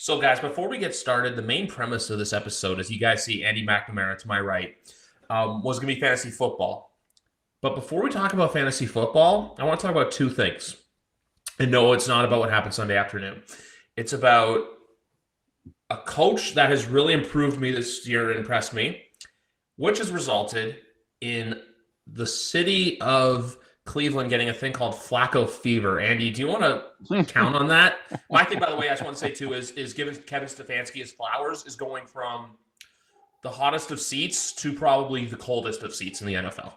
So, guys, before we get started, the main premise of this episode, as you guys see Andy McNamara to my right, was going to be fantasy football. But before we talk about fantasy football, I want to talk about two things. And no, it's not about what happened Sunday afternoon. It's about a coach that has really improved me this year and impressed me, which has resulted in the city of Cleveland getting a thing called Flacco fever. Andy, do you want to count on that? My thing, by the way, I just want to say too is giving Kevin Stefanski his flowers is going from the hottest of seats to probably the coldest of seats in the NFL.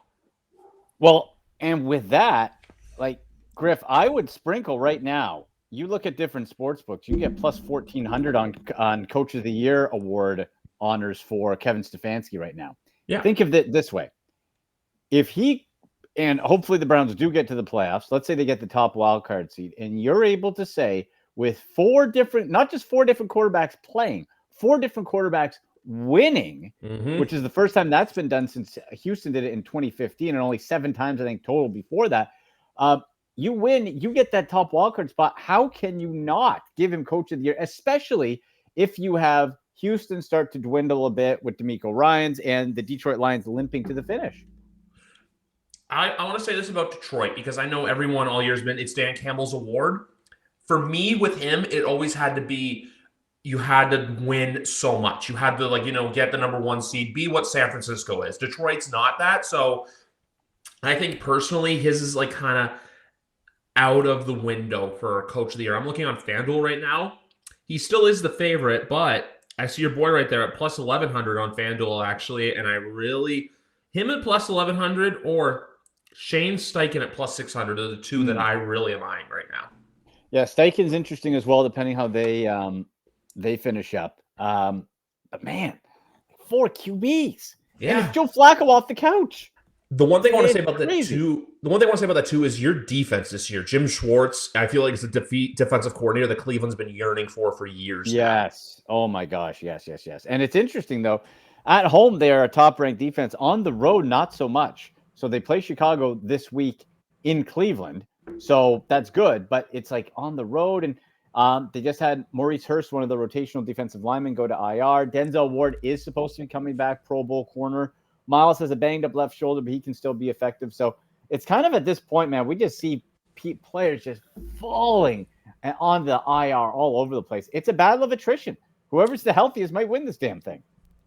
Well, and with that, like Griff, I would sprinkle right now. You look at different sports books, you get plus 1,400 on Coach of the Year award honors for Kevin Stefanski right now. Yeah. Think of it this way. If he, and hopefully the Browns do get to the playoffs, let's say they get the top wild card seed, and you're able to say with not just four different quarterbacks playing, four different quarterbacks winning, which is the first time that's been done since Houston did it in 2015, and only 7 times, I think, total before that. You win, you get that top wildcard spot. How can you not give him Coach of the Year, especially if you have Houston start to dwindle a bit with DeMeco Ryans and the Detroit Lions limping to the finish? I want to say this about Detroit because I know everyone all year has been, it's Dan Campbell's award. For me, with him, it always had to be, you had to win so much. You had to, get the number 1 seed, be what San Francisco is. Detroit's not that. So I think personally, his is kind of out of the window for Coach of the Year. I'm looking on FanDuel right now. He still is the favorite, but I see your boy right there at plus 1,100 on FanDuel, actually. And him at plus 1,100 or Shane Steichen at plus 600 are the two that I really am eyeing right now. Yeah, Steichen's interesting as well, depending how they finish up. But man, 4 QBs. Yeah. And it's Joe Flacco off the couch. The one thing I want to say about that too is your defense this year. Jim Schwartz, I feel like it's a defensive coordinator that Cleveland's been yearning for years. Yes. Now. Oh my gosh. Yes. And it's interesting though. At home, they are a top-ranked defense. On the road, not so much. So they play Chicago this week in Cleveland. So that's good. But it's on the road, and they just had Maurice Hurst, one of the rotational defensive linemen, go to IR. Denzel Ward is supposed to be coming back, Pro Bowl corner. Miles has a banged-up left shoulder, but he can still be effective. So it's kind of at this point, man, we just see players just falling on the IR all over the place. It's a battle of attrition. Whoever's the healthiest might win this damn thing.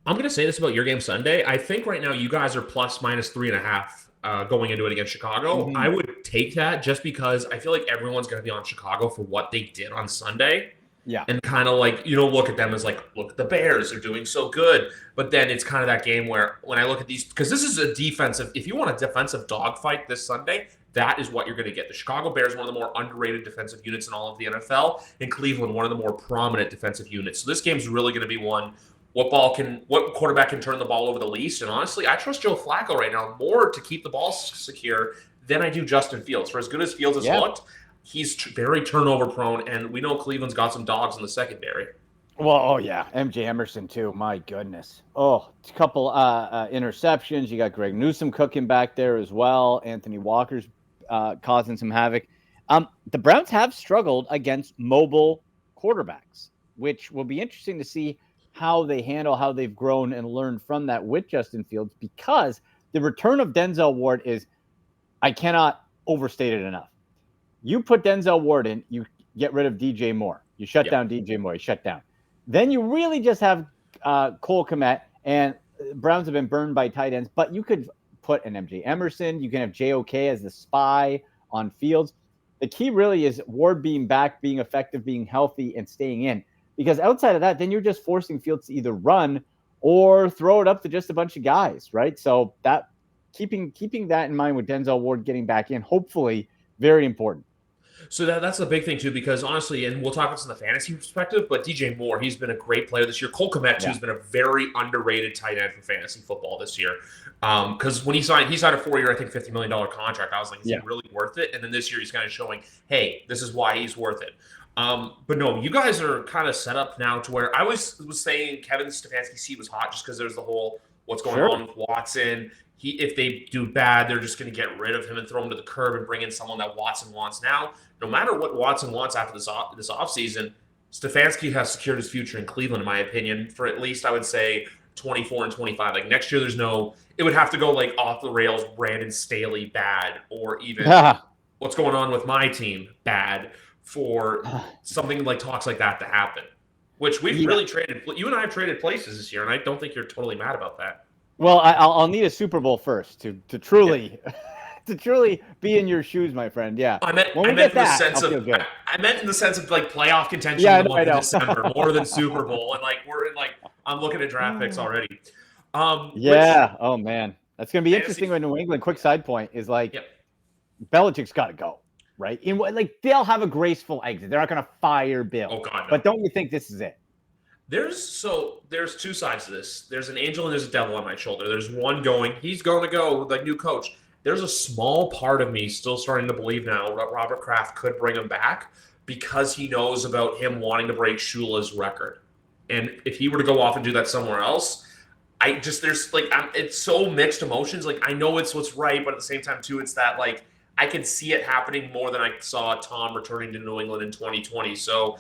I'm going to say this about your game Sunday. I think right now you guys are plus minus 3.5 going into it against Chicago. I would take that just because I feel like everyone's going to be on Chicago for what they did on Sunday. Yeah. And kind of look at them as look at the Bears. They're doing so good. But then it's kind of that game where when I look at these, because this is a defensive, if you want a defensive dogfight this Sunday, that is what you're going to get. The Chicago Bears, one of the more underrated defensive units in all of the NFL, and Cleveland, one of the more prominent defensive units. So this game's really going to be one. What quarterback can turn the ball over the least? And honestly, I trust Joe Flacco right now more to keep the ball secure than I do Justin Fields. For as good as Fields has looked, he's very turnover prone, and we know Cleveland's got some dogs in the secondary. Well, MJ Emerson too. My goodness. Oh, a couple interceptions. You got Greg Newsome cooking back there as well. Anthony Walker's causing some havoc. The Browns have struggled against mobile quarterbacks, which will be interesting to see how they handle, how they've grown and learned from that with Justin Fields, because the return of Denzel Ward I cannot overstate it enough. You put Denzel Ward in, you get rid of DJ Moore. You shut down DJ Moore. You shut down. Then you really just have Cole Kmet, and Browns have been burned by tight ends, but you could put an MJ Emerson. You can have JOK as the spy on Fields. The key really is Ward being back, being effective, being healthy, and staying in. Because outside of that, then you're just forcing Fields to either run or throw it up to just a bunch of guys, right? So that keeping that in mind with Denzel Ward getting back in, hopefully, very important. So that's the big thing, too, because honestly, and we'll talk about this in the fantasy perspective, but DJ Moore, he's been a great player this year. Cole Kmet, too, has been a very underrated tight end for fantasy football this year. Because when he signed a 4-year, I think, $50 million contract. I was like, is he really worth it? And then this year, he's kind of showing, hey, this is why he's worth it. But no, you guys are kind of set up now to where I was saying Kevin Stefanski's seat was hot just because there's the whole what's going on with Watson. If they do bad, they're just going to get rid of him and throw him to the curb and bring in someone that Watson wants now. No matter what Watson wants after this offseason, Stefanski has secured his future in Cleveland, in my opinion, for at least I would say 24 and 25. Like next year, it would have to go like off the rails, Brandon Staley bad, or even what's going on with my team bad for something like talks like that to happen. Which we've really traded. You and I have traded places this year, and I don't think you're totally mad about that. Well, I'll need a Super Bowl first to truly to truly be in your shoes, my friend. Yeah. I meant in the sense of like playoff contention in the month of December more than Super Bowl, and like I'm looking at draft picks already. Oh man, that's gonna be interesting with New England. Quick side point is like, Belichick's got to go, right? They'll have a graceful exit. They're not gonna fire Bill. Oh God, no. But don't you think this is it? There's two sides to this. There's an angel and there's a devil on my shoulder. There's one going, he's going to go with like new coach. There's a small part of me still starting to believe now that Robert Kraft could bring him back because he knows about him wanting to break Shula's record. And if he were to go off and do that somewhere else, it's so mixed emotions. Like I know it's what's right, but at the same time too, it's that like I can see it happening more than I saw Tom returning to New England in 2020. So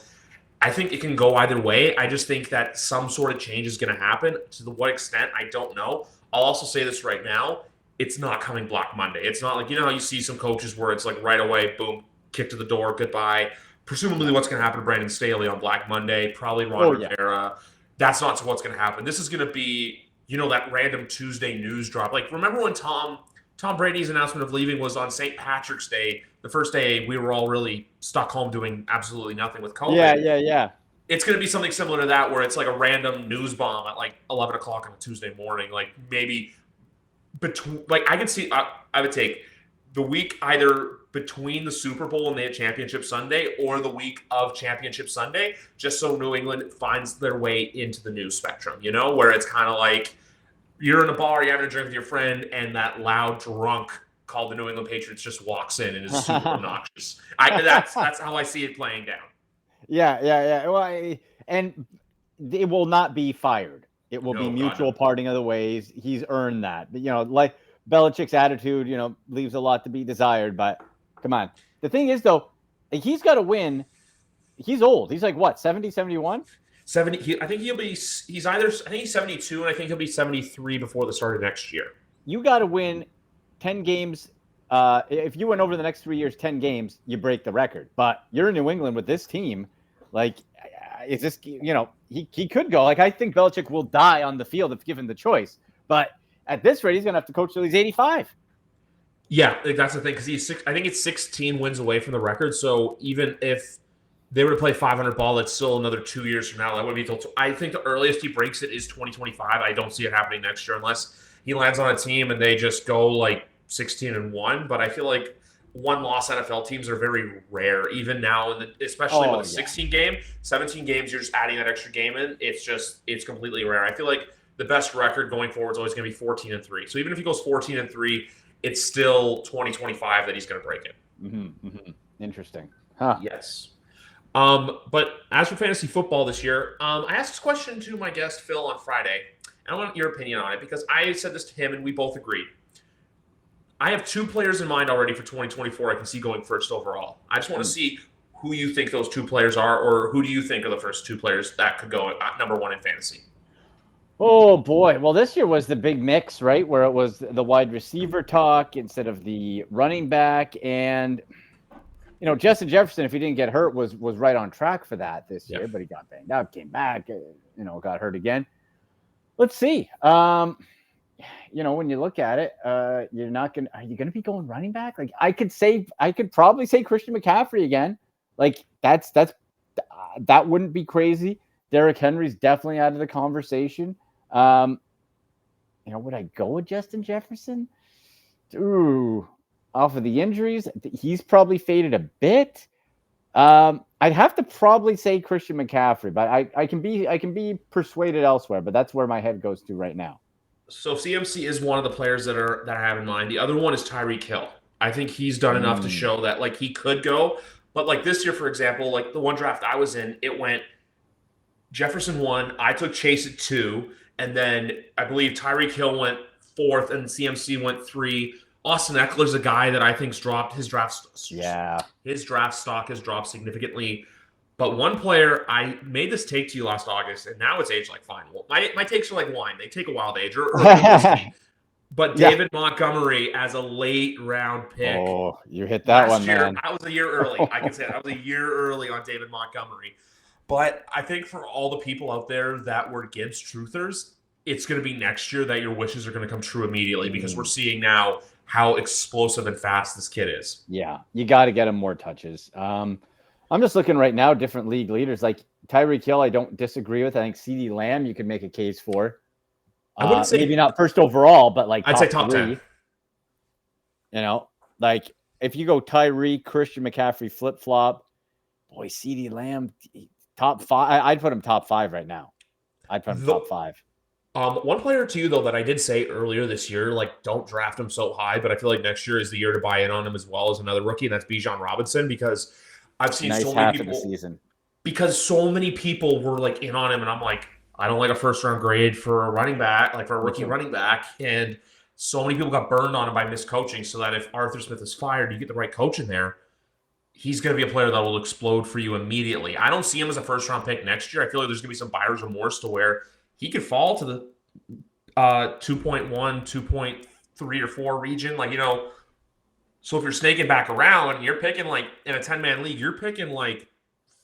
I think it can go either way. I just think that some sort of change is going to happen. To what extent, I don't know. I'll also say this right now. It's not coming Black Monday. It's not like, how you see some coaches where it's like right away, boom, kick to the door, goodbye. Presumably what's going to happen to Brandon Staley on Black Monday, probably Ron Rivera. That's not what's going to happen. This is going to be, that random Tuesday news drop. Like, remember when Tom Brady's announcement of leaving was on St. Patrick's Day, the first day we were all really stuck home doing absolutely nothing with COVID. Yeah. It's going to be something similar to that where it's like a random news bomb at like 11 o'clock on a Tuesday morning. Like maybe between, like I can see, I would take the week either between the Super Bowl and the Championship Sunday or the week of Championship Sunday, just so New England finds their way into the news spectrum, where it's kind of like you're in a bar, you're having a drink with your friend, and that loud drunk called the New England Patriots just walks in and is super obnoxious. That's how I see it playing down. Yeah. Well, and it will not be fired. It will be mutual parting of the ways. He's earned that. Like Belichick's attitude, leaves a lot to be desired. But come on. The thing is, though, he's got to win. He's old. He's like, what, 70, 71? 70. I think he's 72, and I think he'll be 73 before the start of next year. You got to win 10 games. If you went over the next 3 years, 10 games, you break the record. But you're in New England with this team. Like, is this, he could go. Like, I think Belichick will die on the field if given the choice. But at this rate, he's going to have to coach till he's 85. Yeah, that's the thing. Because I think it's 16 wins away from the record. So even if they were to play 500 ball, it's still another 2 years from now. That would be until I think the earliest he breaks it is 2025. I don't see it happening next year unless he lands on a team and they just go like 16-1. But I feel like one-loss NFL teams are very rare, even now, especially with a 16 game, 17 games, you're just adding that extra game in. It's completely rare. I feel like the best record going forward is always going to be 14-3. So even if he goes 14-3, it's still 2025 that he's going to break it. Mm-hmm. Interesting. Huh. Yes. But as for fantasy football this year, I asked this question to my guest, Phil, on Friday. And I want your opinion on it because I said this to him and we both agreed. I have 2 players in mind already for 2024 I can see going first overall. I just want to see who you think those 2 players are, or who do you think are the first 2 players that could go at number 1 in fantasy? Oh, boy. Well, this year was the big mix, right, where it was the wide receiver talk instead of the running back. And, Justin Jefferson, if he didn't get hurt, was right on track for that this year, but he got banged up, came back, got hurt again. Let's see. When you look at it, are you going to be going running back? Like I could probably say Christian McCaffrey again. Like that wouldn't be crazy. Derrick Henry's definitely out of the conversation. Would I go with Justin Jefferson? Ooh, off of the injuries, he's probably faded a bit. I'd have to probably say Christian McCaffrey, but I can be persuaded elsewhere, but that's where my head goes to right now. So CMC is one of the players that I have in mind. The other one is Tyreek Hill. I think he's done enough to show that like he could go. But like this year, for example, like the one draft I was in, it went Jefferson 1. I took Chase at 2. And then I believe Tyreek Hill went 4th and CMC went 3. Austin Eckler's a guy that I think's dropped his draft. His draft stock has dropped significantly But one player, I made this take to you last August, and now it's aged like fine. Well, my takes are like wine; they take a while to age, or whiskey. But Yeah. David Montgomery as a late round pick. Oh, you hit that Last one, year, man. I was a year early. I can say that. I was a year early on David Montgomery. But I think for all the people out there that were Gibbs truthers, it's going to be next year that your wishes are going to come true immediately because we're seeing now how explosive and fast this kid is. Yeah, you got to get him more touches. I'm just looking right now, different league leaders. Like Tyreek Hill, I don't disagree with. I think CeeDee Lamb, you can make a case for. I wouldn't say maybe not first overall, but like I'd say top 3. 10. You know, like if you go Tyreek, Christian McCaffrey, flip flop, boy, CeeDee Lamb, top 5. I'd put him top 5 right now. I'd put him top 5. One player to you though that I did say earlier this year, like don't draft him so high, but I feel like next year is the year to buy in on him as well as another rookie, and that's Bijan Robinson because I've seen so many people. Of the season. Because so many people were like in on him, and I'm like, I don't like a first round grade for a running back, like for a rookie running back, and so many people got burned on him by miscoaching. So that if Arthur Smith is fired, you get the right coach in there, he's going to be a player that will explode for you immediately. I don't see him as a first round pick next year. I feel like there's going to be some buyer's remorse to where he could fall to the 2.1, 2.3 or 4 region. Like, so if you're snaking back around and you're picking like in a 10-man league, you're picking like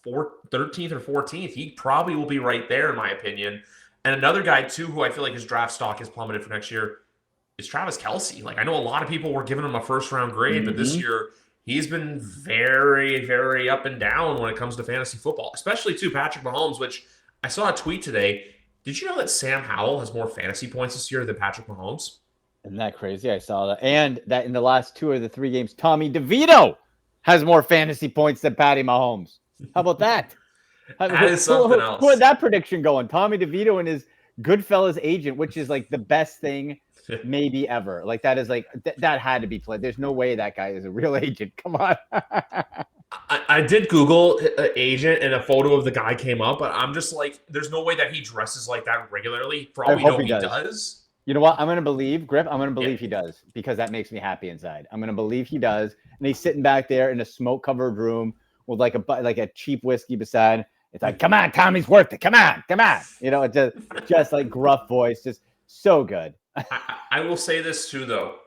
13th or 14th. He probably will be right there in my opinion. And another guy too, who I feel like his draft stock has plummeted for next year is Travis Kelce. Like I know a lot of people were giving him a first round grade, but this year he's been very, very up and down when it comes to fantasy football, especially to Patrick Mahomes, which I saw a tweet today. Did you know that Sam Howell has more fantasy points this year than Patrick Mahomes? Isn't that crazy? I saw that. And that in the last 2 of the 3 games, Tommy DeVito has more fantasy points than Patty Mahomes. How about that? That is something else. Who had that prediction going? Tommy DeVito and his Goodfellas agent, which is like the best thing maybe ever. Like that is like that had to be played. There's no way that guy is a real agent. Come on. I did Google agent and a photo of the guy came up, but I'm just like, there's no way that he dresses like that regularly. For all we know, he does. You know what? I'm going to believe, Griff, I'm going to believe he does because that makes me happy inside. I'm going to believe he does. And he's sitting back there in a smoke-covered room with like a cheap whiskey beside. It's like, come on, Tommy's worth it. Come on. It's just like gruff voice. Just so good. I will say this too, though.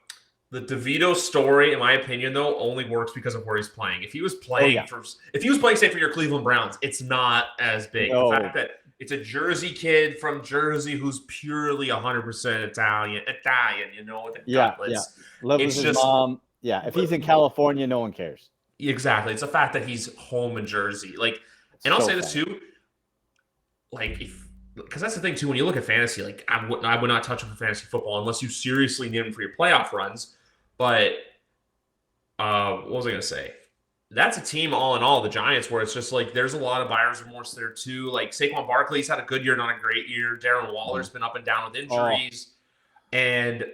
The DeVito story, in my opinion, though, only works because of where he's playing. If he was playing say for your Cleveland Browns, it's not as big. No. The fact that it's a Jersey kid from Jersey who's purely 100% Italian, Lives with his mom. Yeah, if he's in California, no one cares. Exactly. It's the fact that he's home in Jersey. Like, and I'll say this too, like because that's the thing too. When you look at fantasy, like I would not touch him for fantasy football unless you seriously need him for your playoff runs. But what was I going to say? That's a team all in all, the Giants, where it's just like there's a lot of buyer's remorse there too. Like Saquon Barkley's had a good year, not a great year. Darren Waller's been up and down with injuries. And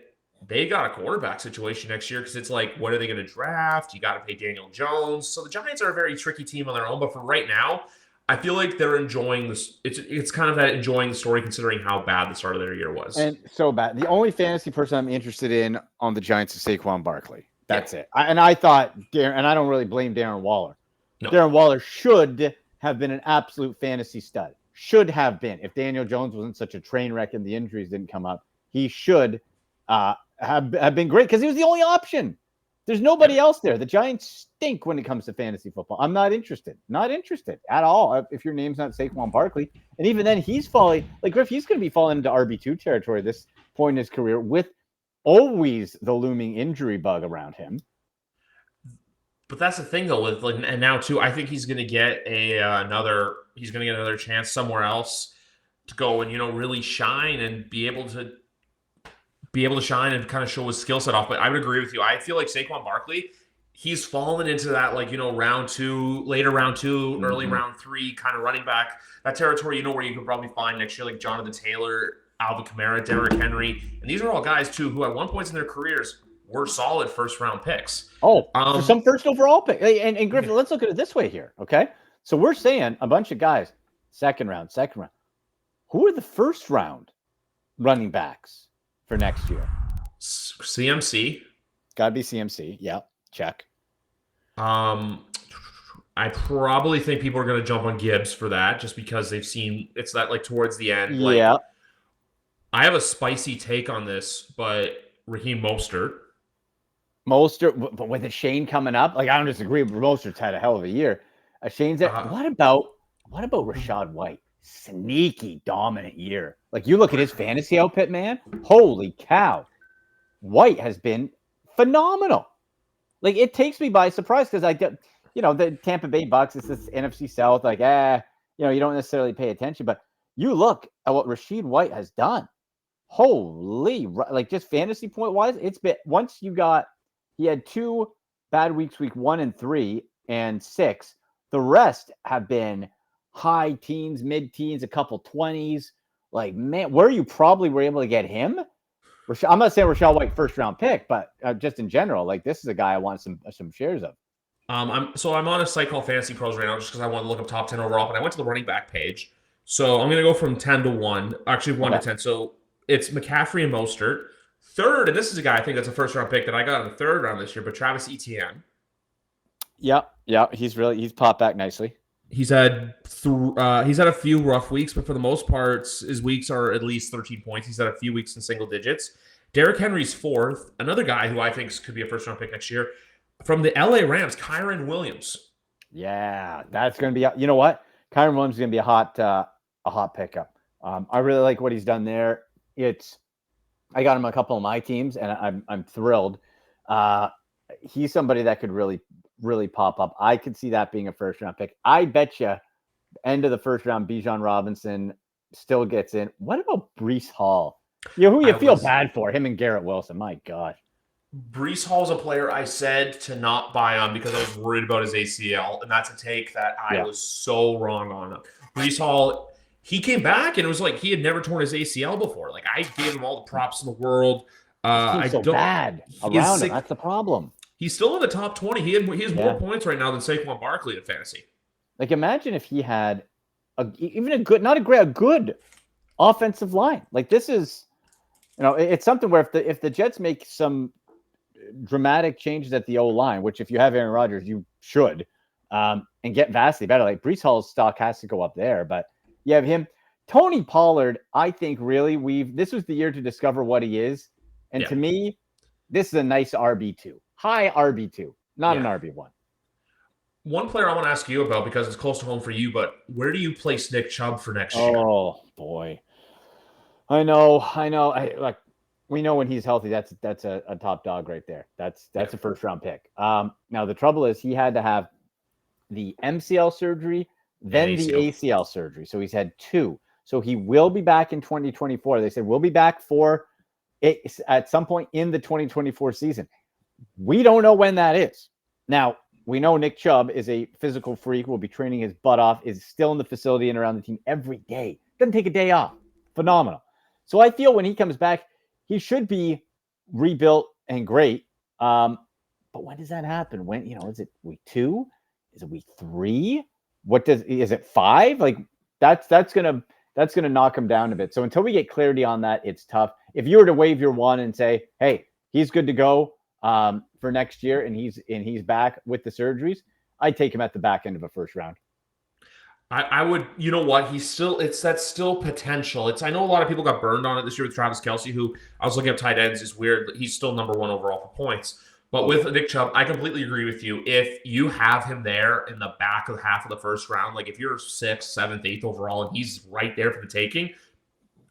they got a quarterback situation next year because it's like, what are they going to draft? You got to pay Daniel Jones. So the Giants are a very tricky team on their own. But for right now, I feel like they're enjoying this. It's kind of that enjoying the story considering how bad the start of their year was. And so bad. The only fantasy person I'm interested in on the Giants is Saquon Barkley. That's it. I thought Darren, and I don't really blame Darren Waller. No. Darren Waller should have been an absolute fantasy stud. Should have been. If Daniel Jones wasn't such a train wreck and the injuries didn't come up, he should have been great because he was the only option. There's nobody else there. The Giants stink when it comes to fantasy football. I'm not interested. Not interested at all. If your name's not Saquon Barkley. And even then, he's falling. Like, Griff, he's going to be falling into RB2 territory at this point in his career with always the looming injury bug around him. But that's the thing, though, with like, and now too, I think he's going to get another chance somewhere else to go and really shine and be able to shine and kind of show his skill set off. But I would agree with you. I feel like Saquon Barkley, he's fallen into that round 2, later round 2, early round 3 kind of running back, that territory where you could probably find next year like Jonathan Taylor, Alvin Kamara, Derrick Henry, and these are all guys too who at one point in their careers were solid first round picks. For some first overall pick. And Griffin, let's look at it this way here. Okay, so we're saying a bunch of guys second round. Who are the first round running backs for next year? CMC. Got to be CMC. Yeah, check. I probably think people are going to jump on Gibbs for that just because they've seen it's that like towards the end. Like, Yeah. I have a spicy take on this, but Raheem Mostert. Mostert, but with the Shane coming up, like I don't disagree. Mostert's had a hell of a year. Shane's at, Uh, what about Rachaad White? Sneaky dominant year. Like you look at his fantasy output, man. Holy cow. White has been phenomenal. Like it takes me by surprise because I get, the Tampa Bay Bucks, it's this NFC South, like, you don't necessarily pay attention, but you look at what Rachaad White has done. Holy, like just fantasy point wise, it's been once he had 2 bad weeks, week 1 and 3 and 6. The rest have been high teens, mid teens, a couple 20s. Like, man, where you probably were able to get him? I'm not saying Rachaad White first round pick, but just in general, like this is a guy I want some shares of. I'm on a site called Fantasy Pros right now just because I want to look up top 10 overall, but I went to the running back page. So I'm going to go from 10 to 1, actually 1 to 10. So it's McCaffrey and Mostert. Third, and this is a guy I think that's a first round pick that I got in the third round this year, but Travis Etienne. Yeah, he's popped back nicely. He's had a few rough weeks, but for the most part, his weeks are at least 13 points. He's had a few weeks in single digits. Derrick Henry's fourth, another guy who I think could be a first round pick next year. From the LA Rams, Kyren Williams. Yeah, that's going to be. You know what? Kyren Williams is going to be a hot pickup. I really like what he's done there. I got him a couple of my teams, and I'm thrilled. He's somebody that could really, really pop up. I could see that being a first round pick. I bet you, end of the first round, Bijan Robinson still gets in. What about Breece Hall? Who you feel bad for? Him and Garrett Wilson. My God. Breece Hall's a player I said to not buy on because I was worried about his ACL, and that's a take that I was so wrong on. Breece Hall, he came back, and it was like he had never torn his ACL before. Like, I gave him all the props in the world. He's so bad around him. That's the problem. He's still in the top 20. He has more points right now than Saquon Barkley in fantasy. Like, imagine if he had a good offensive line. Like, this is, it's something where if the Jets make some dramatic changes at the O-line, which if you have Aaron Rodgers, you should, and get vastly better. Like Breece Hall's stock has to go up there, but you have him. Tony Pollard, I think really this was the year to discover what he is. And to me, this is a nice RB2, high RB2, not an RB1. One player I want to ask you about because it's close to home for you, but where do you place Nick Chubb for next year? Oh boy. I know. We know when he's healthy, that's a top dog right there. That's a first round pick. Now the trouble is he had to have the MCL surgery, then the ACL surgery. So he's had 2. So he will be back in 2024. They said we'll be back for it at some point in the 2024 season. We don't know when that is. Now we know Nick Chubb is a physical freak. Will be training his butt off. Is still in the facility and around the team every day. Doesn't take a day off. Phenomenal. So I feel when he comes back, he should be rebuilt and great. But when does that happen? When, is it week 2? Is it week 3? Is it 5? Like that's going to knock him down a bit. So until we get clarity on that, it's tough. If you were to wave your one and say, hey, he's good to go for next year and he's back with the surgeries, I'd take him at the back end of a first round. I would, you know what? That's still potential. I know a lot of people got burned on it this year with Travis Kelce, who I was looking at tight ends. It's weird. He's still number 1 overall for points. But with Nick Chubb, I completely agree with you. If you have him there in the back of half of the first round, like if you're 6th, 7th, 8th overall, and he's right there for the taking,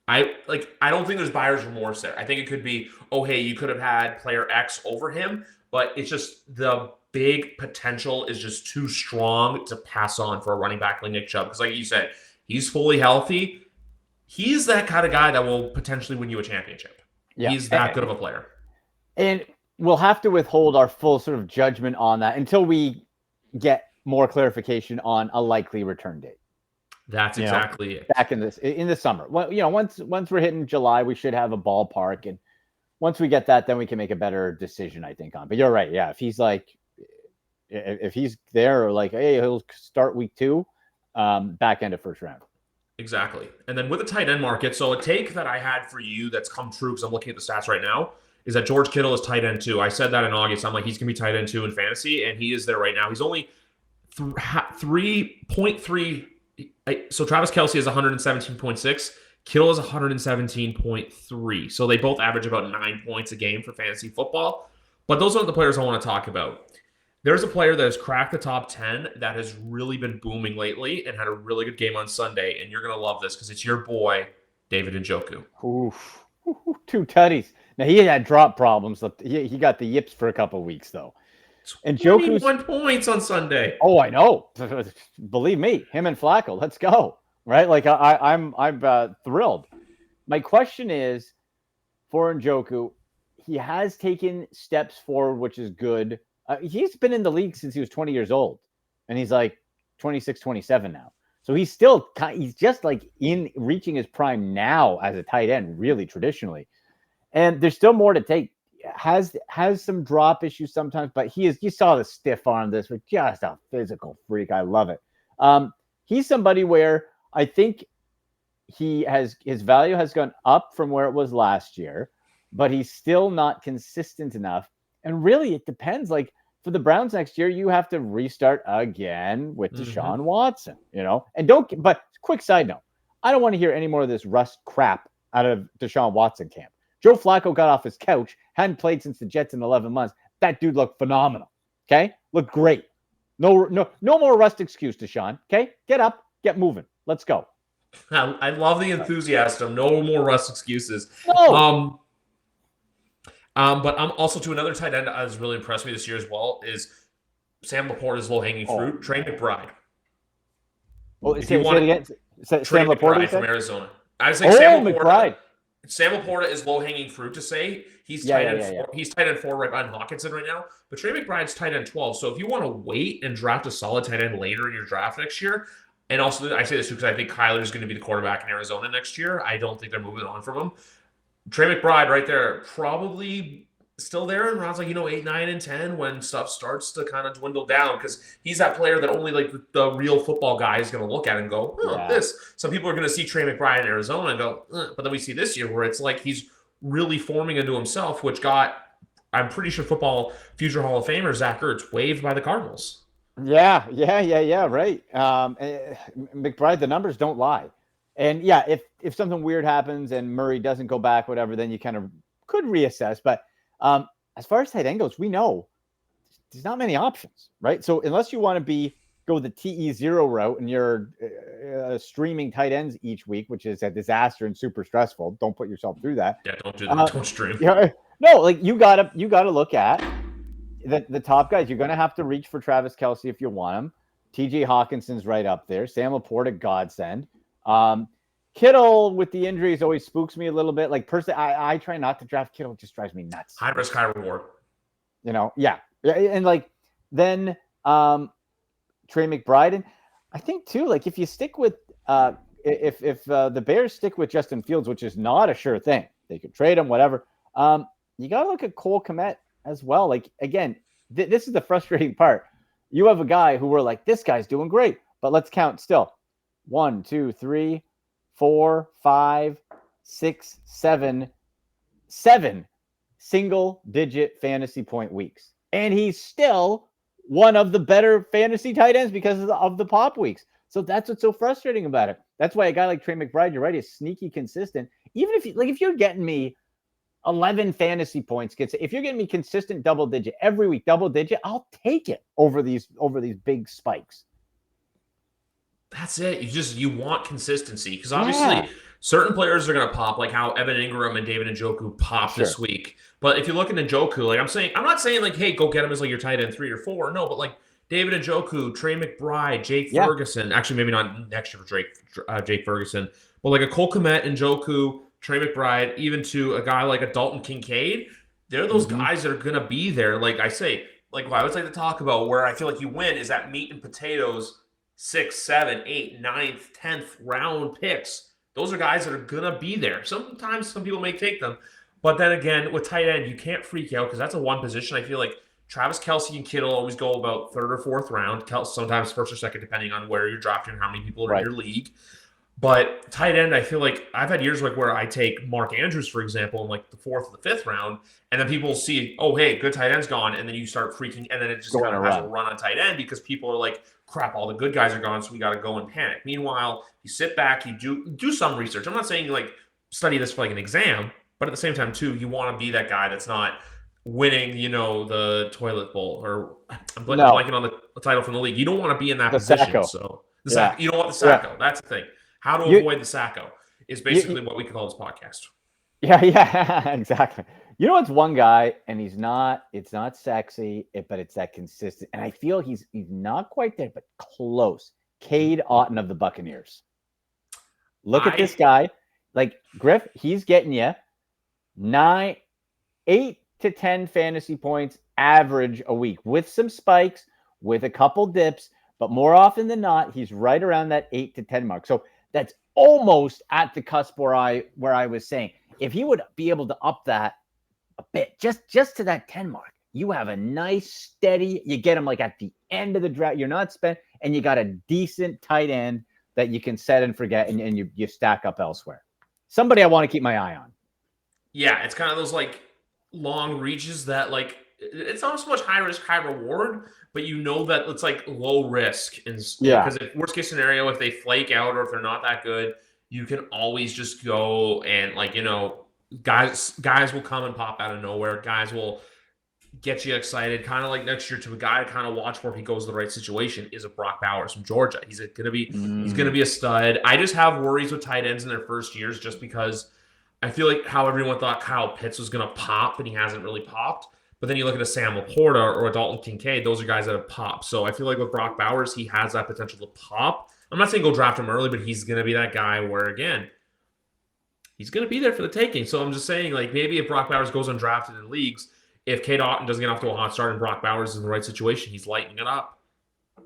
I don't think there's buyer's remorse there. I think it could be, oh, hey, you could have had player X over him, but it's just the big potential is just too strong to pass on for a running back like Nick Chubb. Because like you said, he's fully healthy. He's that kind of guy that will potentially win you a championship. Yeah. He's that good of a player. And we'll have to withhold our full sort of judgment on that until we get more clarification on a likely return date. That's exactly it. Back in the summer. Well, once we're hitting July, we should have a ballpark. And once we get that, then we can make a better decision, I think, on. But you're right. Yeah. If he's there or like, hey, he'll start week 2, back end of first round. Exactly. And then with the tight end market, so a take that I had for you that's come true because I'm looking at the stats right now is that George Kittle is tight end 2. I said that in August. I'm like, he's going to be tight end 2 in fantasy, and he is there right now. He's only 3.3. So Travis Kelce is 117.6. Kittle is 117.3. So they both average about 9 points a game for fantasy football. But those aren't the players I want to talk about. There's a player that has cracked the top 10 that has really been booming lately and had a really good game on Sunday. And you're going to love this because it's your boy, David Njoku. Oof. 2 tutties. Now, he had drop problems. He got the yips for a couple of weeks, though. And Njoku's 21 points on Sunday. Oh, I know. Believe me, him and Flacco. Let's go. Right? Like I'm thrilled. My question is for Njoku, he has taken steps forward, which is good. He's been in the league since he was 20 years old, and he's like 26, 27 now. So he's just like in reaching his prime now as a tight end, really traditionally. And there's still more to take. Has some drop issues sometimes, but you saw the stiff arm. This was just a physical freak. I love it. He's somebody where I think his value has gone up from where it was last year, but he's still not consistent enough. And really, it depends. Like for the Browns next year, you have to restart again with Deshaun Watson, but quick side note, I don't want to hear any more of this rust crap out of Deshaun Watson camp. Joe Flacco got off his couch, hadn't played since the Jets in 11 months. That dude looked phenomenal. Okay? Looked great. No more rust excuse, Deshaun. Okay? Get up, get moving. Let's go. I love the enthusiasm. No more rust excuses. No. But I'm also to another tight end that has really impressed me this year as well is Sam Laporta's low-hanging fruit, Trey McBride. Well, say it again. Trey Sam McBride from Arizona. I was like McBride. Sam Laporta is low-hanging fruit to say. He's tight end 4. He's tight end 4 right behind Hawkinson right now. But Trey McBride's tight end 12. So if you want to wait and draft a solid tight end later in your draft next year, and also I say this because I think Kyler is going to be the quarterback in Arizona next year. I don't think they're moving on from him. Trey McBride right there, probably still there in rounds like 8, 9, and 10 when stuff starts to kind of dwindle down because he's that player that only like the real football guy is going to look at and go, this. Some people are going to see Trey McBride in Arizona and go, but then we see this year where it's like he's really forming into himself, which got, I'm pretty sure football future Hall of Famer Zach Ertz waived by the Cardinals. Yeah, right. McBride, the numbers don't lie. And yeah, if something weird happens and Murray doesn't go back, whatever, then you kind of could reassess. But as far as tight end goes, we know there's not many options, right? So unless you want to go the TE0 route and you're streaming tight ends each week, which is a disaster and super stressful. Don't put yourself through that. Yeah, don't do that. Don't stream. No, like you gotta look at the top guys. You're gonna have to reach for Travis Kelce if you want him. TJ Hawkinson's right up there. Sam Laporta, godsend. Kittle with the injuries always spooks me a little bit. Like personally, I try not to draft Kittle. It just drives me nuts. High risk, high reward. Yeah. And like then Trey McBride, and I think too, like if you stick with if the Bears stick with Justin Fields, which is not a sure thing, they could trade him, whatever. You got to look at Cole Kmet as well. Like again, this is the frustrating part. You have a guy who we're like, this guy's doing great, but let's count still. 1, 2, 3, 4, 5, 6, 7 single-digit fantasy point weeks. And he's still one of the better fantasy tight ends because of the pop weeks. So that's what's so frustrating about it. That's why a guy like Trey McBride, you're right, is sneaky consistent. Even if you're getting me 11 fantasy points, if you're getting me consistent double-digit every week, double-digit, I'll take it over these big spikes. That's it. You want consistency because obviously certain players are going to pop, like how Evan Ingram and David Njoku popped this week. But if you look at Njoku, like I'm not saying like, hey, go get him as like your tight end 3 or 4. No, but like David Njoku, Trey McBride, Jake Ferguson. Actually, maybe not next year for Jake Ferguson, but like a Cole Kmet, Njoku, Trey McBride, even to a guy like a Dalton Kincaid. They're those guys that are going to be there. Like I say, like what I always like to talk about where I feel like you win is that meat and potatoes 6th, 7th, 8th, 9th, 10th round picks. Those are guys that are going to be there. Sometimes some people may take them. But then again, with tight end, you can't freak out because that's a one position. I feel like Travis Kelce and Kittle always go about 3rd or 4th round. Sometimes 1st or 2nd, depending on where you're drafting and how many people are in your league. But tight end, I feel like I've had years like where I take Mark Andrews, for example, in like the 4th or the 5th round, and then people see, oh, hey, good tight end's gone, and then you start freaking, and then it just kind of has a run on tight end because people are like crap, all the good guys are gone, so we got to go and panic. Meanwhile, you sit back, you do some research. I'm not saying like study this for like an exam, but at the same time too, you want to be that guy that's not winning, the toilet bowl, or I'm blanking on the title from the league. You don't want to be in that position. Sacko. So Yeah. you don't want the Sacko. Yeah. That's the thing. How to avoid the Sacko is basically what we can call this podcast. Yeah, exactly. You know, it's one guy, and it's not sexy, but it's that consistent. And I feel he's not quite there, but close. Cade Otton of the Buccaneers. Look at this guy. Like, Griff, he's getting you 8 to 10 fantasy points average a week with some spikes, with a couple dips, but more often than not, he's right around that 8 to 10 mark. So that's almost at the cusp where I was saying, if he would be able to up that a bit, just to that 10 mark, you have a nice steady, you get him like at the end of the draft, you're not spent, and you got a decent tight end that you can set and forget, and you stack up elsewhere. Somebody I want to keep my eye on. Yeah, it's kind of those like long reaches that like it's not so much high risk, high reward, but you know that it's like low risk. Because if worst case scenario, if they flake out or if they're not that good, you can always just go and like, guys will come and pop out of nowhere. Guys will get you excited, kind of like next year to a guy to kind of watch where he goes to the right situation is a Brock Bowers from Georgia. He's gonna be a stud. I just have worries with tight ends in their first years just because I feel like how everyone thought Kyle Pitts was gonna pop and he hasn't really popped. But then you look at a Sam Laporta or a Dalton Kincaid, those are guys that have popped. So I feel like with Brock Bowers, he has that potential to pop. I'm not saying go draft him early, but he's going to be that guy where, again, he's going to be there for the taking. So I'm just saying, like, maybe if Brock Bowers goes undrafted in leagues, if Cade Otton doesn't get off to a hot start and Brock Bowers is in the right situation, he's lighting it up.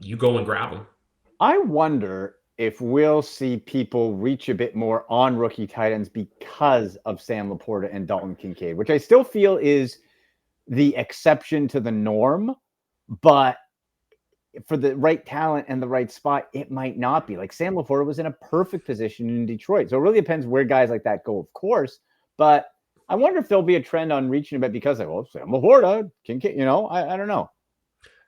You go and grab him. I wonder if we'll see people reach a bit more on rookie tight ends because of Sam Laporta and Dalton Kincaid, which I still feel is the exception to the norm, but for the right talent and the right spot, it might not be. Like Sam Laporta was in a perfect position in Detroit. So it really depends where guys like that go, of course. But I wonder if there'll be a trend on reaching a bit because Sam Laporta, Kincaid, I don't know.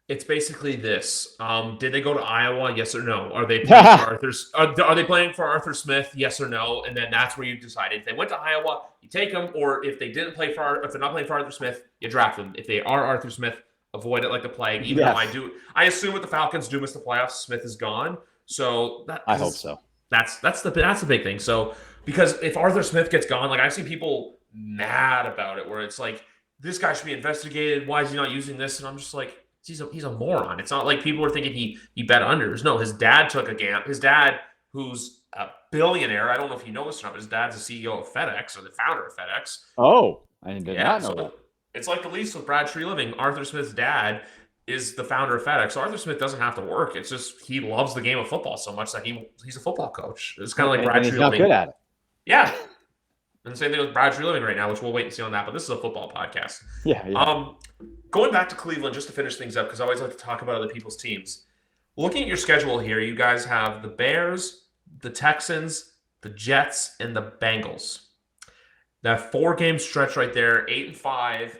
It's basically this. Did they go to Iowa? Yes or no? Are they playing for Are they playing for Arthur Smith? Yes or no? And then that's where you decide. If they went to Iowa, you take them. Or if they didn't play if they're not playing for Arthur Smith, you draft them. If they are Arthur Smith, avoid it like the plague. Even though I assume with the Falcons do miss the playoffs, Smith is gone. So I hope so. That's the big thing. So because if Arthur Smith gets gone, like I've seen people mad about it, where it's like this guy should be investigated. Why is he not using this? And I'm just like. He's a moron. It's not like people are thinking he bet unders. No, his dad took a gamble. His dad, who's a billionaire, I don't know if you know this or not, but his dad's the CEO of FedEx or the founder of FedEx. Oh, I did not know that. It's like the lease with Brad Treliving. Arthur Smith's dad is the founder of FedEx. So Arthur Smith doesn't have to work. It's just he loves the game of football so much that he's a football coach. It's kind of like Brad Treliving. He's not good at it. Yeah. And the same thing with Brad Treliving right now, which we'll wait and see on that. But this is a football podcast. Yeah. Going back to Cleveland, just to finish things up, because I always like to talk about other people's teams. Looking at your schedule here, you guys have the Bears, the Texans, the Jets, and the Bengals. That 4-game stretch right there, 8-5.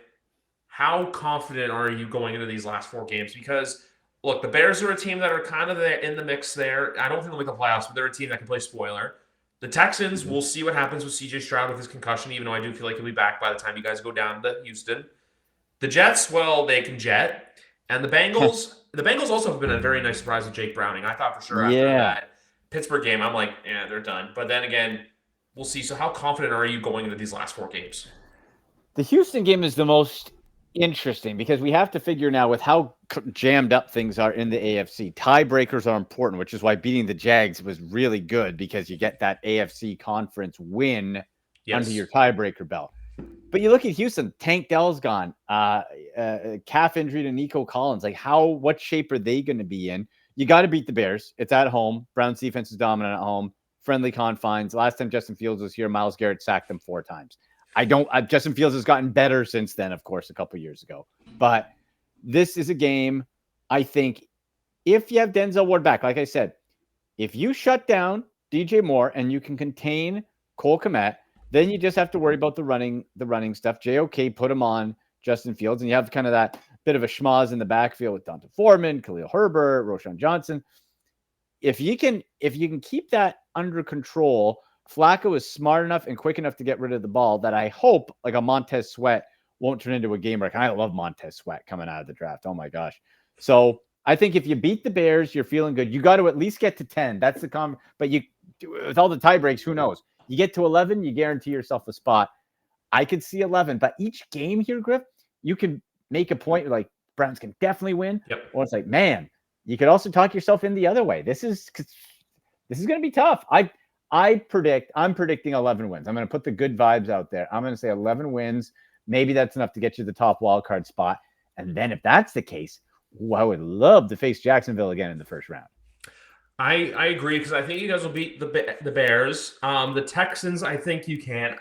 How confident are you going into these last 4 games? Because, look, the Bears are a team that are kind of there in the mix there. I don't think they'll make the playoffs, but they're a team that can play spoiler. The Texans, we'll see what happens with C.J. Stroud with his concussion, even though I do feel like he'll be back by the time you guys go down to Houston. The Jets, well, they can jet. And the Bengals, also have been a very nice surprise with Jake Browning. I thought for sure after that Pittsburgh game, I'm like, they're done. But then again, we'll see. So how confident are you going into these last 4 games? The Houston game is the most interesting because we have to figure now with how jammed up things are in the AFC. Tiebreakers are important, which is why beating the Jags was really good because you get that AFC conference win under your tiebreaker belt. But you look at Houston, Tank Dell's gone, calf injury to Nico Collins. Like what shape are they going to be in? You got to beat the Bears. It's at home. Browns defense is dominant at home. Friendly confines. Last time Justin Fields was here, Myles Garrett sacked them 4 times. Justin Fields has gotten better since then, of course, a couple years ago. But this is a game, I think, if you have Denzel Ward back, like I said, if you shut down DJ Moore and you can contain Cole Kmet, then you just have to worry about the running stuff. JOK put him on Justin Fields, and you have kind of that bit of a schmoz in the backfield with Donta Foreman, Khalil Herbert, Roshan Johnson. If you can keep that under control, Flacco is smart enough and quick enough to get rid of the ball that I hope like a Montez Sweat won't turn into a game wreck. I love Montez Sweat coming out of the draft. Oh my gosh. So I think if you beat the Bears, you're feeling good. You got to at least get to 10. That's the but you, with all the tie breaks, who knows? You get to 11, you guarantee yourself a spot. I could see 11, but each game here, Griff, you can make a point like Browns can definitely win. Yep. Or it's like, man, you could also talk yourself in the other way. This is going to be tough. I'm predicting 11 wins. I'm going to put the good vibes out there. I'm going to say 11 wins. Maybe that's enough to get you the top wild card spot. And then if that's the case, I would love to face Jacksonville again in the first round. I agree because I think you guys will beat the Bears. The Texans, I think you can.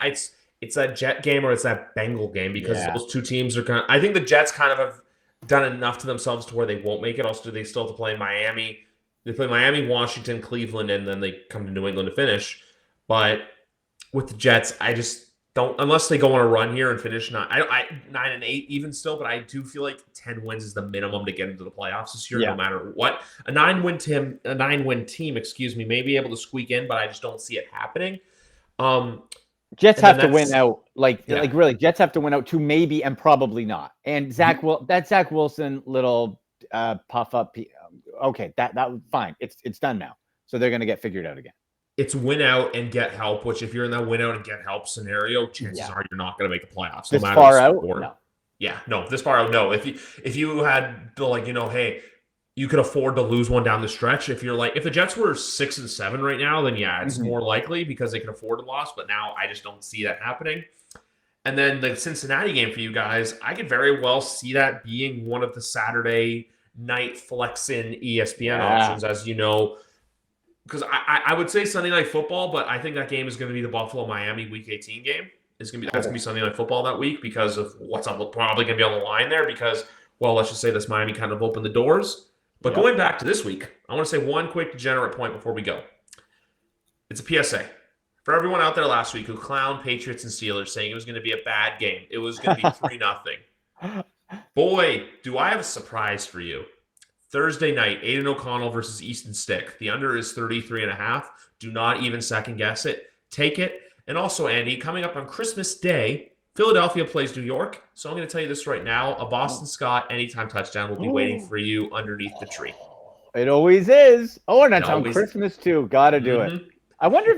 It's that Jet game or it's that Bengal game because those two teams are kind of. I think the Jets kind of have done enough to themselves to where they won't make it. Also, they still have to play Miami. They play Miami, Washington, Cleveland, and then they come to New England to finish. But with the Jets, I just don't unless they go on a run here and finish 9-8 even still. But I do feel like 10 wins is the minimum to get into the playoffs this year, no matter what. A 9-win team, may be able to squeak in, but I just don't see it happening. Jets have to win out, like really. Jets have to win out to maybe and probably not. And Zach Wilson little puff up. Okay, that fine. It's done now. So they're going to get figured out again. It's win out and get help. Which if you're in that win out and get help scenario, chances are you're not going to make the playoffs. This far out, no. Yeah, no. This far out, no. If you had the hey. You could afford to lose one down the stretch. If the Jets were 6-7 right now, then it's more likely because they can afford a loss. But now I just don't see that happening. And then the Cincinnati game for you guys, I could very well see that being one of the Saturday night flex-in ESPN options, as you know. Because I would say Sunday Night Football, but I think that game is going to be the Buffalo-Miami Week 18 game. That's going to be Sunday Night Football that week because of what's probably going to be on the line there. Because let's just say this Miami kind of opened the doors. But going back to this week, I want to say one quick degenerate point before we go. It's a PSA. For everyone out there last week who clowned Patriots and Steelers saying it was going to be a bad game, it was going to be 3-0. Boy, do I have a surprise for you. Thursday night, Aiden O'Connell versus Easton Stick. The under is 33.5. Do not even second guess it. Take it. And also, Andy, coming up on Christmas Day, Philadelphia plays New York. So I'm going to tell you this right now. A Boston Scott anytime touchdown will be waiting for you underneath the tree. It always is. Oh, and that's on Christmas too. Got to do it. I wonder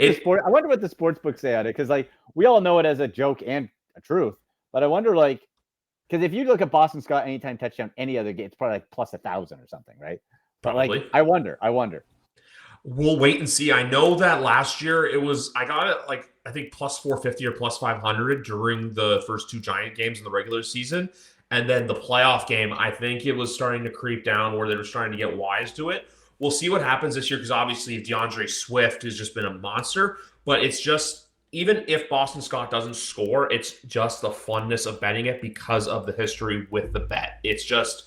what the sports books say on it because we all know it as a joke and a truth. But I wonder because if you look at Boston Scott anytime touchdown any other game, it's probably plus 1,000 or something, right? Probably. But I wonder. We'll wait and see. I know that last year I got it I think plus 450 or plus 500 during the first two Giant games in the regular season. And then the playoff game, I think it was starting to creep down where they were starting to get wise to it. We'll see what happens this year because obviously DeAndre Swift has just been a monster. But it's just, even if Boston Scott doesn't score, it's just the funness of betting it because of the history with the bet. It's just,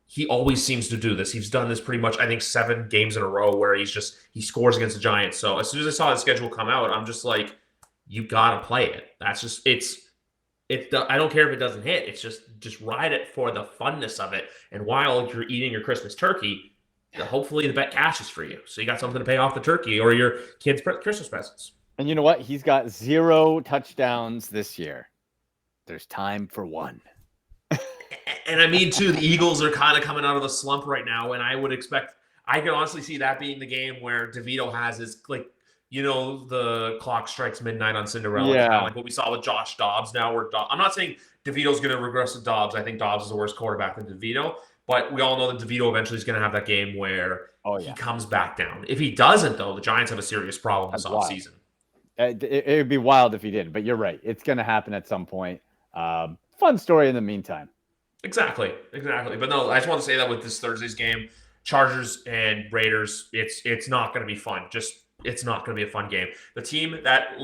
he always seems to do this. He's done this pretty much, I think, 7 games in a row where he scores against the Giants. So as soon as I saw the schedule come out, I'm just like, you got to play it. That's just, I don't care if it doesn't hit. It's just ride it for the funness of it. And while you're eating your Christmas turkey, hopefully the bet cashes for you. So you got something to pay off the turkey or your kids' Christmas presents. And you know what? He's got 0 touchdowns this year. There's time for one. And I mean, too, the Eagles are kind of coming out of the slump right now, and I can honestly see that being the game where DeVito has his, the clock strikes midnight on Cinderella. Yeah. Like what we saw with Josh Dobbs now. I'm not saying DeVito's going to regress to Dobbs. I think Dobbs is a worse quarterback than DeVito, but we all know that DeVito eventually is going to have that game where he comes back down. If he doesn't, though, the Giants have a serious problem this offseason. It would be wild if he didn't, but you're right. It's going to happen at some point. Fun story in the meantime. Exactly. But no, I just want to say that with this Thursday's game, Chargers and Raiders, it's not going to be fun. It's not going to be a fun game. The team that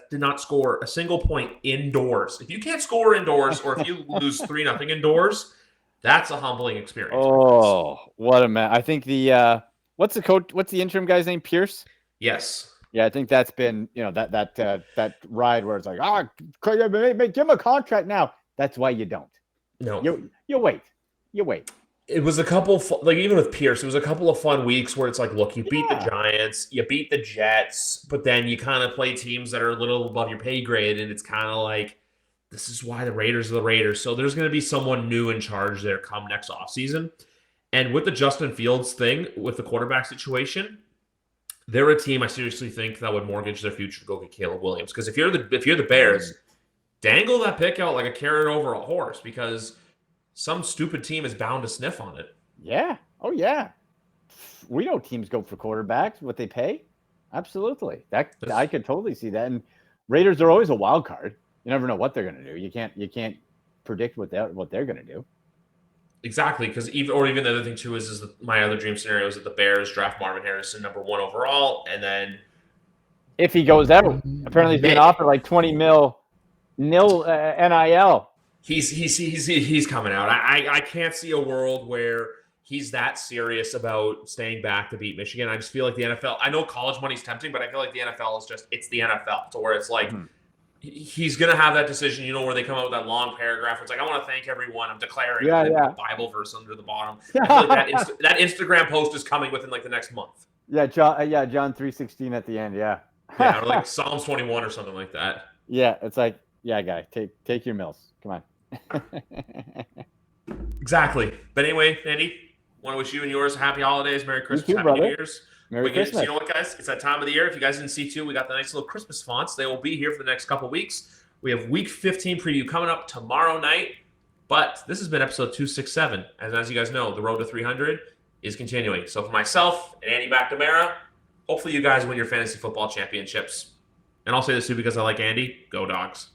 did not score a single point indoors. If you can't score indoors, or if you lose 3-0 indoors, that's a humbling experience. Oh, what a man! I think what's the interim guy's name? Pierce. Yes. Yeah, I think that's been that ride where it's like, give him a contract now. That's why you don't. No. You wait. You wait. It was a couple, like even with Pierce, it was a couple of fun weeks where it's like, look, you beat the Yeah. Giants, you beat the Jets, but then you kind of play teams that are a little above your pay grade, and it's kind of like, this is why the Raiders are the Raiders. So there's going to be someone new in charge there come next offseason. And with the Justin Fields thing, with the quarterback situation, they're a team I seriously think that would mortgage their future to go get Caleb Williams. Because if you're the Bears, dangle that pick out like a carrot over a horse, because some stupid team is bound to sniff on it. Yeah. Oh yeah. We know teams go for quarterbacks, what they pay. Absolutely. I could totally see that. And Raiders are always a wild card. You never know what they're going to do. You can't predict what they're going to do. Exactly, because even the other thing too is my other dream scenario is that the Bears draft Marvin Harrison number 1 overall, and then if he goes out, apparently he's being offered like 20 mil nil NIL. He's coming out. I can't see a world where he's that serious about staying back to beat Michigan. I just feel like the NFL. I know college money's tempting, but I feel like the NFL is it's the NFL, to where it's like. Mm-hmm. He's going to have that decision, where they come out with that long paragraph. It's like, I want to thank everyone. I'm declaring a Bible verse under the bottom. I feel like that Instagram post is coming within like the next month. Yeah, John 3:16 at the end. Yeah. Yeah, or like Psalms 21 or something like that. Yeah, it's like, yeah, guy, take your mills. Come on. Exactly. But anyway, Andy, want to wish you and yours happy holidays, Merry Christmas, too, Happy brother. New Year's. Merry Christmas. You know what, guys? It's that time of the year. If you guys didn't see too, we got the nice little Christmas fonts. They will be here for the next couple weeks. We have Week 15 preview coming up tomorrow night. But this has been episode 267. As you guys know, the road to 300 is continuing. So for myself and Andy McNamara, hopefully you guys win your fantasy football championships. And I'll say this too because I like Andy. Go Dogs.